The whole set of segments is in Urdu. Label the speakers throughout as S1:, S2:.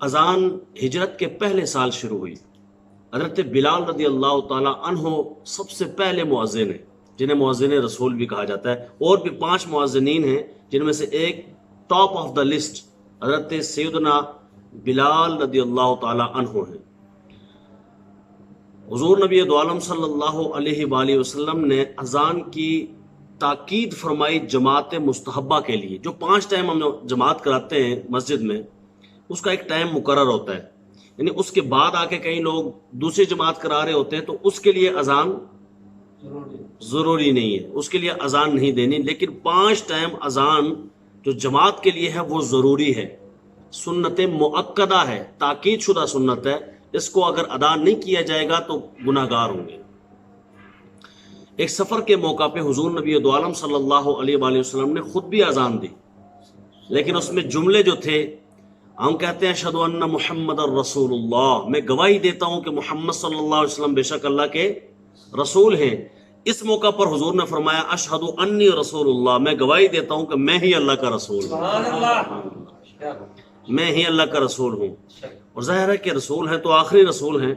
S1: اذان ہجرت کے پہلے سال شروع ہوئی. حضرت بلال رضی اللہ تعالیٰ عنہ سب سے پہلے مؤذن ہیں جنہیں مؤذن رسول بھی کہا جاتا ہے. اور بھی 5 مؤذنین ہیں جن میں سے ایک ٹاپ آف دا لسٹ حضرت سیدنا بلال رضی اللہ تعالیٰ عنہ ہیں. حضور نبی دو عالم صلی اللہ علیہ وآلہ وسلم نے اذان کی تاکید فرمائی جماعت مستحبہ کے لیے. جو 5 ٹائم ہم جماعت کراتے ہیں مسجد میں اس کا ایک ٹائم مقرر ہوتا ہے، یعنی اس کے بعد آ کے کئی لوگ دوسری جماعت کرا رہے ہوتے ہیں تو اس کے لیے اذان ضروری نہیں ہے، اس کے لیے اذان نہیں دینی. لیکن 5 ٹائم اذان جو جماعت کے لیے ہے وہ ضروری ہے، سنت مؤکدہ ہے، تاکید شدہ سنت ہے. اس کو اگر ادا نہیں کیا جائے گا تو گناہ گار ہوں گے. ایک سفر کے موقع پہ حضور نبی دو عالم صلی اللہ علیہ وآلہ وسلم نے خود بھی اذان دی، لیکن اس میں جملے جو تھے ہم کہتے ہیں اشہد ان محمد الرسول اللہ، میں گواہی دیتا ہوں کہ محمد صلی اللہ علیہ وسلم بے شک اللہ کے رسول ہیں. اس موقع پر حضور نے فرمایا اشہد انی رسول اللہ، میں گواہی دیتا ہوں کہ میں ہی اللہ کا رسول ہوں، میں ہی اللہ کا رسول ہوں. اور ظاہر ہے کہ رسول ہیں تو آخری رسول ہیں،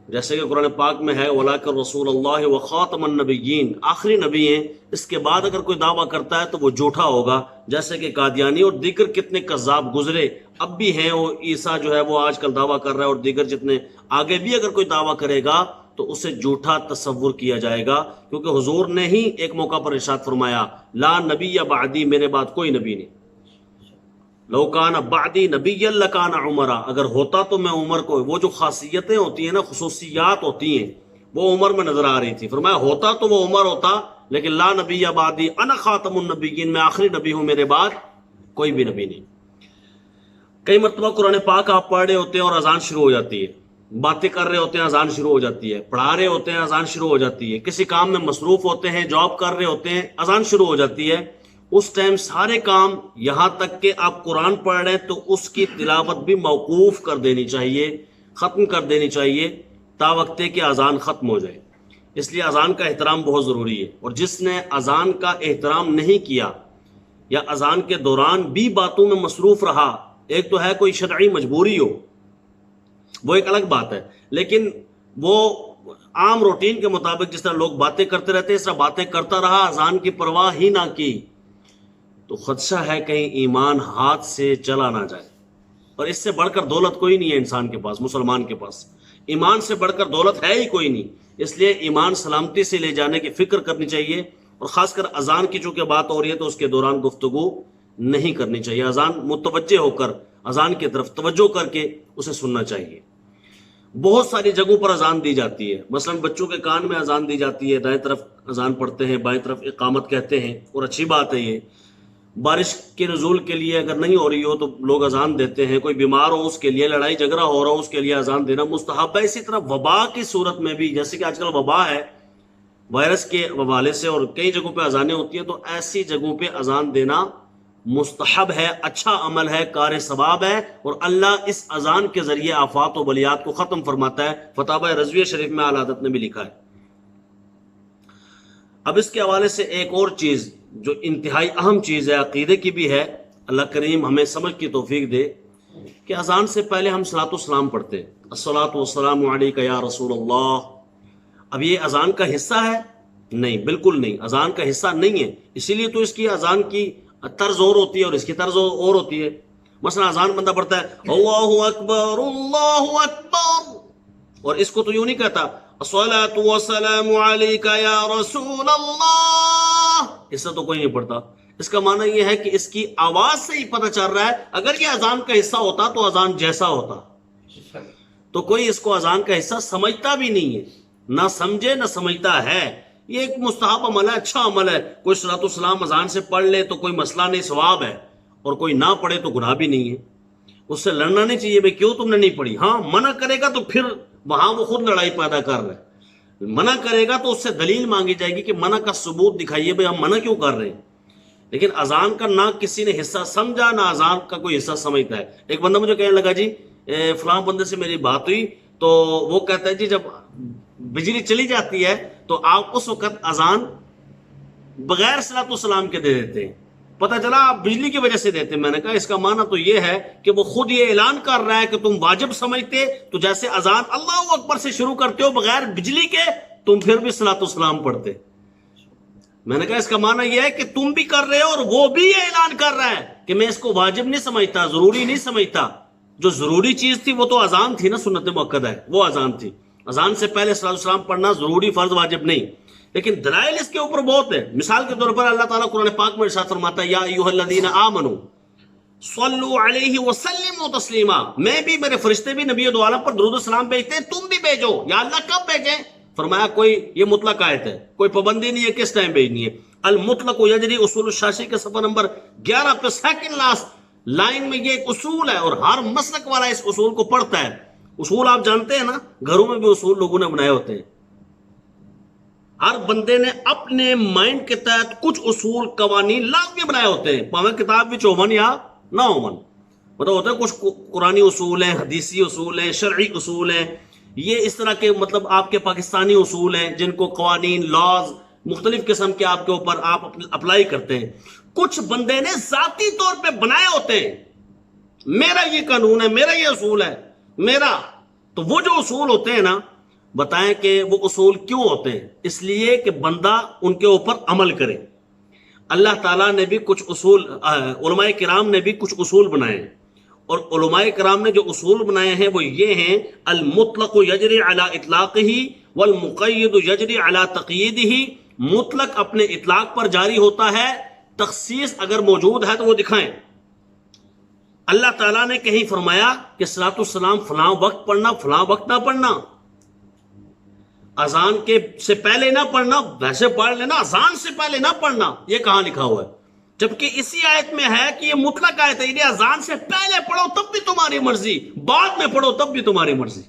S1: جیسے کہ قرآن پاک میں ہے وَلَٰكِن رسول اللہ وخاتم النبیین، آخری نبی ہیں. اس کے بعد اگر کوئی دعویٰ کرتا ہے تو وہ جھوٹا ہوگا، جیسے کہ قادیانی اور دیگر کتنے کذاب گزرے اب بھی ہیں. وہ عیسیٰ جو ہے وہ آج کل دعویٰ کر رہا ہے اور دیگر جتنے آگے بھی اگر کوئی دعویٰ کرے گا تو اسے جھوٹا تصور کیا جائے گا، کیونکہ حضور نے ہی ایک موقع پر ارشاد فرمایا لا نبی بعدی، میرے بعد کوئی نبی نہیں. لو کان بعدی نبی لکان عمرہ، اگر ہوتا تو میں عمر کو، وہ جو خاصیتیں ہوتی ہیں نا، خصوصیات ہوتی ہیں وہ عمر میں نظر آ رہی تھی. فرمایا ہوتا تو وہ عمر ہوتا، لیکن لا نبی بعدی انا خاتم النبیین، میں آخری نبی ہوں، میرے بعد کوئی بھی نبی نہیں. کئی مرتبہ قرآن پاک آپ پڑھ رہے ہوتے ہیں اور اذان شروع ہو جاتی ہے، باتیں کر رہے ہوتے ہیں اذان شروع ہو جاتی ہے، پڑھا رہے ہوتے ہیں اذان شروع ہو جاتی ہے، کسی کام میں مصروف ہوتے ہیں، جاب کر رہے ہوتے ہیں، اذان شروع ہو جاتی ہے. اس ٹائم سارے کام یہاں تک کہ آپ قرآن پڑھ رہے ہیں تو اس کی تلاوت بھی موقوف کر دینی چاہیے، ختم کر دینی چاہیے تا وقتے کہ اذان ختم ہو جائے. اس لیے اذان کا احترام بہت ضروری ہے. اور جس نے اذان کا احترام نہیں کیا یا اذان کے دوران بھی باتوں میں مصروف رہا، ایک تو ہے کوئی شرعی مجبوری ہو، وہ ایک الگ بات ہے، لیکن وہ عام روٹین کے مطابق جس طرح لوگ باتیں کرتے رہتے اس طرح باتیں کرتا رہا، اذان کی پرواہ ہی نہ کی، تو خدشہ ہے کہیں ایمان ہاتھ سے چلا نہ جائے. اور اس سے بڑھ کر دولت کوئی نہیں ہے انسان کے پاس، مسلمان کے پاس ایمان سے بڑھ کر دولت ہے ہی کوئی نہیں. اس لیے ایمان سلامتی سے لے جانے کی فکر کرنی چاہیے. اور خاص کر اذان کی چونکہ بات ہو رہی ہے تو اس کے دوران گفتگو نہیں کرنی چاہیے. اذان متوجہ ہو کر، اذان کی طرف توجہ کر کے اسے سننا چاہیے. بہت ساری جگہوں پر اذان دی جاتی ہے، مثلا بچوں کے کان میں اذان دی جاتی ہے، دائیں طرف اذان پڑھتے ہیں، بائیں طرف اقامت کہتے ہیں، اور اچھی بات ہے. یہ بارش کے نزول کے لیے اگر نہیں ہو رہی ہو تو لوگ اذان دیتے ہیں، کوئی بیمار ہو اس کے لیے، لڑائی جھگڑا ہو رہا ہو اس کے لیے اذان دینا مستحب ہے. اسی طرح وبا کی صورت میں بھی، جیسے کہ آج کل وبا ہے وائرس کے حوالے سے اور کئی جگہوں پہ اذانیں ہوتی ہیں، تو ایسی جگہوں پہ اذان دینا مستحب ہے، اچھا عمل ہے، کار ثواب ہے. اور اللہ اس اذان کے ذریعے آفات و بلیات کو ختم فرماتا ہے. فتاوی رضویہ شریف میں اعلی حضرت نے بھی لکھا ہے. اب اس کے حوالے سے ایک اور چیز جو انتہائی اہم چیز ہے، عقیدے کی بھی ہے، اللہ کریم ہمیں سمجھ کی توفیق دے، کہ اذان سے پہلے ہم صلاۃ والسلام پڑھتے ہیں، الصلاۃ والسلام علیک یا رسول اللہ. اب یہ اذان کا حصہ ہے؟ نہیں، بالکل نہیں، اذان کا حصہ نہیں ہے. اسی لیے تو اس کی اذان کی طرز اور ہوتی ہے اور اس کی طرز اور ہوتی ہے. مثلا اذان بندہ پڑھتا ہے اللہ اکبر اللہ اکبر، اور اس کو تو یوں نہیں کہتا الصلاۃ والسلام علیک یا رسول اللہ، اس سے تو کوئی نہیں پڑھتا. اس کا معنی یہ ہے کہ اس کی آواز سے ہی پتہ چل رہا ہے، اگر یہ اذان کا حصہ ہوتا تو اذان جیسا ہوتا. تو کوئی اس کو اذان کا حصہ سمجھتا بھی نہیں ہے، نہ سمجھے نہ سمجھتا ہے. یہ ایک مستحب عمل ہے، اچھا عمل ہے. کوئی صلاۃ والسلام اذان سے پڑھ لے تو کوئی مسئلہ نہیں، ثواب ہے، اور کوئی نہ پڑھے تو گناہ بھی نہیں ہے. اس سے لڑنا نہیں چاہیے بھائی کیوں تم نے نہیں پڑھی. ہاں منع کرے گا تو پھر وہاں وہ خود لڑائی پیدا کر رہے ہیں. منع کرے گا تو اس سے دلیل مانگی جائے گی کہ منع کا ثبوت دکھائیے بھائی ہم منع کیوں کر رہے ہیں. لیکن اذان کا نہ کسی نے حصہ سمجھا نہ اذان کا کوئی حصہ سمجھتا ہے. ایک بندہ مجھے کہنے لگا جی فلاں بندے سے میری بات ہوئی تو وہ کہتا ہے جی جب بجلی چلی جاتی ہے تو آپ اس وقت اذان بغیر صلاۃ والسلام کے دے دیتے ہیں. پتہ چلا آپ بجلی کی وجہ سے دیتے. میں نے کہا اس کا معنی تو یہ ہے کہ وہ خود یہ اعلان کر رہا ہے کہ تم واجب سمجھتے تو جیسے اذان اللہ اکبر سے شروع کرتے ہو بغیر بجلی کے تم پھر بھی صلاۃ والسلام پڑھتے. میں نے کہا اس کا معنی یہ ہے کہ تم بھی کر رہے ہو اور وہ بھی یہ اعلان کر رہا ہے کہ میں اس کو واجب نہیں سمجھتا, ضروری نہیں سمجھتا. جو ضروری چیز تھی وہ تو اذان تھی نا, سنت مؤکدہ ہے وہ اذان تھی. اذان سے پہلے صلاۃ والسلام پڑھنا ضروری, فرض, واجب نہیں. لیکن دلائل اس کے اوپر بہت ہے. مثال کے طور پر اللہ تعالیٰ قرآن پاک میں ارشاد فرماتا ہے یا ایھا الذین آمنوا صلوا علیہ وسلموا تسلیما. میں بھی, میرے فرشتے بھی نبی دو عالم پر درود و سلام بھیجتے ہیں, تم بھی بھیجو. یا اللہ کب بھیجیں؟ فرمایا کوئی یہ مطلق آیت ہے, کوئی پابندی نہیں ہے کس ٹائم بھیجنی ہے. المطلق یجری اصول الشاشی کے صفحہ نمبر 11 پہ سیکنڈ لاسٹ لائن میں یہ ایک اصول ہے اور ہر مسلک والا اس اصول کو پڑھتا ہے. اصول آپ جانتے ہیں نا, گھروں میں بھی اصول لوگوں نے بنائے ہوتے ہیں. ہر بندے نے اپنے مائنڈ کے تحت کچھ اصول قوانین لازمی بنائے ہوتے ہیں, پاویں کتاب بھی چومن یا نہ ہومن. مطلب ہوتا ہے کچھ قرآنی اصول ہیں, حدیثی اصول ہیں, شرعی اصول ہیں. یہ اس طرح کے مطلب آپ کے پاکستانی اصول ہیں جن کو قوانین, لاز مختلف قسم کے آپ کے اوپر آپ اپلائی کرتے ہیں. کچھ بندے نے ذاتی طور پہ بنائے ہوتے ہیں, میرا یہ قانون ہے, میرا یہ اصول ہے, میرا. تو وہ جو اصول ہوتے ہیں نا, بتائیں کہ وہ اصول کیوں ہوتے ہیں؟ اس لیے کہ بندہ ان کے اوپر عمل کرے. اللہ تعالیٰ نے بھی کچھ اصول, علماء کرام نے بھی کچھ اصول بنائے ہیں, اور علماء کرام نے جو اصول بنائے ہیں وہ یہ ہیں المطلق یجری علی اطلاقہ والمقید یجری علی تقییدہ. مطلق اپنے اطلاق پر جاری ہوتا ہے, تخصیص اگر موجود ہے تو وہ دکھائیں. اللہ تعالیٰ نے کہیں فرمایا کہ صلاۃ السلام فلاں وقت پڑھنا, فلاں وقت نہ پڑھنا, اذان کے سے پہلے نہ پڑھنا, ویسے پڑھ لینا, اذان سے پہلے نہ پڑھنا. یہ کہاں لکھا ہوا ہے؟ جبکہ اسی آیت میں ہے کہ یہ مطلق آیت ہے, یعنی اذان سے پہلے پڑھو تب بھی تمہاری مرضی, بعد میں پڑھو تب بھی تمہاری مرضی.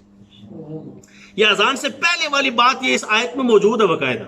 S1: یہ اذان سے پہلے والی بات یہ اس آیت میں موجود ہے باقاعدہ.